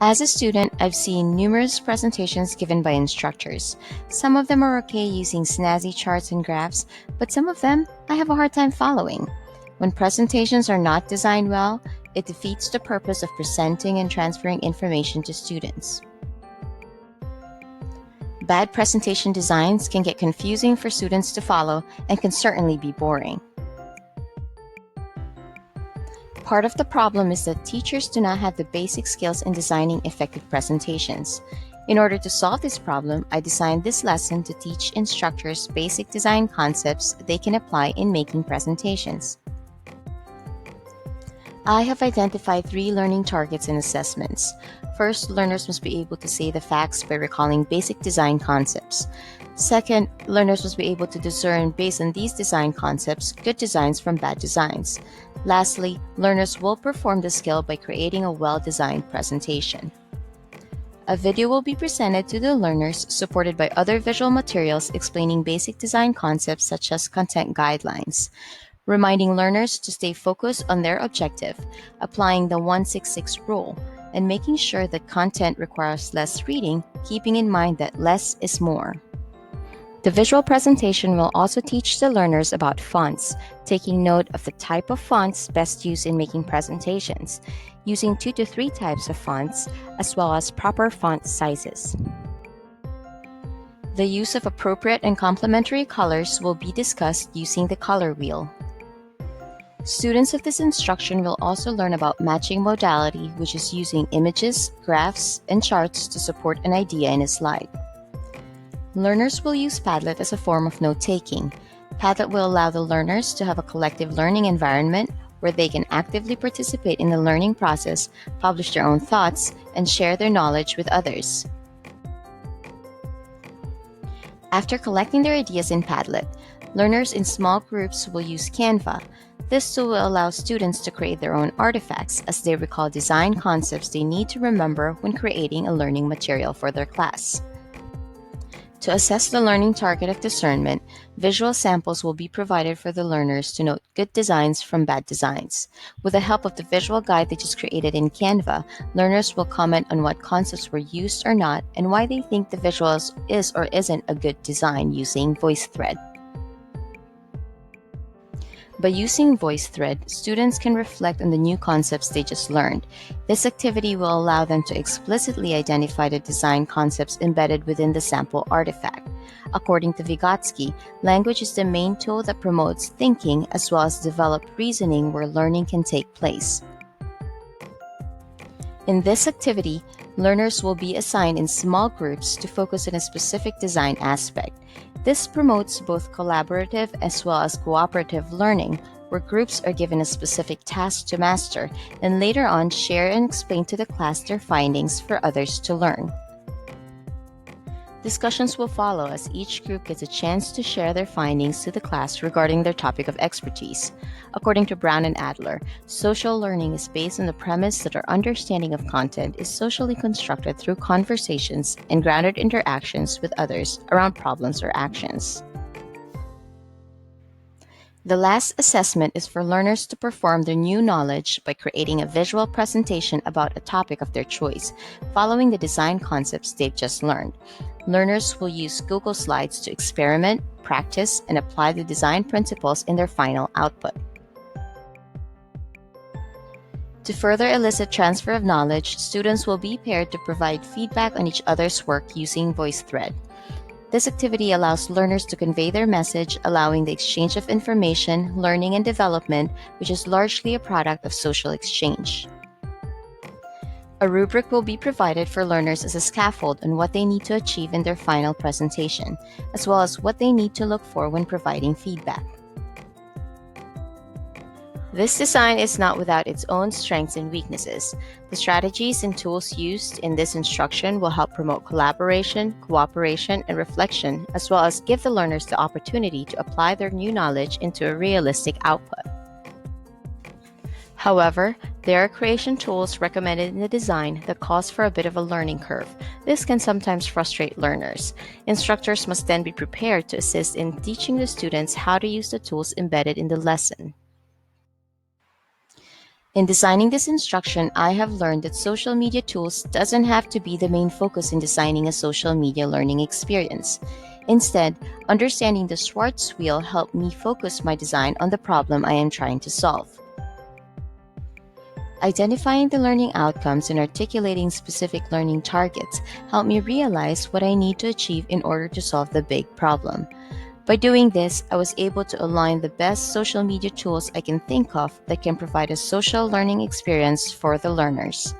As a student, I've seen numerous presentations given by instructors. Some of them are okay using snazzy charts and graphs, but some of them I have a hard time following. When presentations are not designed well, it defeats the purpose of presenting and transferring information to students. Bad presentation designs can get confusing for students to follow and can certainly be boring. Part of the problem is that teachers do not have the basic skills in designing effective presentations. In order to solve this problem, I designed this lesson to teach instructors basic design concepts they can apply in making presentations. I have identified 3 learning targets and assessments. First, learners must be able to say the facts by recalling basic design concepts. Second, learners must be able to discern, based on these design concepts, good designs from bad designs. Lastly, learners will perform the skill by creating a well-designed presentation. A video will be presented to the learners, supported by other visual materials explaining basic design concepts such as content guidelines, reminding learners to stay focused on their objective, applying the 166 rule, and making sure that content requires less reading, keeping in mind that less is more. The visual presentation will also teach the learners about fonts, taking note of the type of fonts best used in making presentations, using 2 to 3 types of fonts, as well as proper font sizes. The use of appropriate and complementary colors will be discussed using the color wheel. Students of this instruction will also learn about matching modality, which is using images, graphs, and charts to support an idea in a slide. Learners will use Padlet as a form of note-taking. Padlet will allow the learners to have a collective learning environment where they can actively participate in the learning process, publish their own thoughts, and share their knowledge with others. After collecting their ideas in Padlet, learners in small groups will use Canva. This tool will allow students to create their own artifacts as they recall design concepts they need to remember when creating a learning material for their class. To assess the learning target of discernment, visual samples will be provided for the learners to note good designs from bad designs. With the help of the visual guide they just created in Canva, learners will comment on what concepts were used or not and why they think the visual is or isn't a good design using VoiceThread. By using VoiceThread, students can reflect on the new concepts they just learned. This activity will allow them to explicitly identify the design concepts embedded within the sample artifact. According to Vygotsky, language is the main tool that promotes thinking as well as developed reasoning where learning can take place. In this activity, learners will be assigned in small groups to focus on a specific design aspect. This promotes both collaborative as well as cooperative learning, where groups are given a specific task to master and later on share and explain to the class their findings for others to learn. Discussions will follow as each group gets a chance to share their findings to the class regarding their topic of expertise. According to Brown and Adler, social learning is based on the premise that our understanding of content is socially constructed through conversations and grounded interactions with others around problems or actions. The last assessment is for learners to perform their new knowledge by creating a visual presentation about a topic of their choice, following the design concepts they've just learned. Learners will use Google Slides to experiment, practice, and apply the design principles in their final output. To further elicit transfer of knowledge, students will be paired to provide feedback on each other's work using VoiceThread. This activity allows learners to convey their message, allowing the exchange of information, learning, and development, which is largely a product of social exchange. A rubric will be provided for learners as a scaffold on what they need to achieve in their final presentation, as well as what they need to look for when providing feedback. This design is not without its own strengths and weaknesses. The strategies and tools used in this instruction will help promote collaboration, cooperation, and reflection, as well as give the learners the opportunity to apply their new knowledge into a realistic output. However, there are creation tools recommended in the design that cause for a bit of a learning curve. This can sometimes frustrate learners. Instructors must then be prepared to assist in teaching the students how to use the tools embedded in the lesson. In designing this instruction, I have learned that social media tools doesn't have to be the main focus in designing a social media learning experience. Instead, understanding the Schwartz wheel helped me focus my design on the problem I am trying to solve. Identifying the learning outcomes and articulating specific learning targets helped me realize what I need to achieve in order to solve the big problem. By doing this, I was able to align the best social media tools I can think of that can provide a social learning experience for the learners.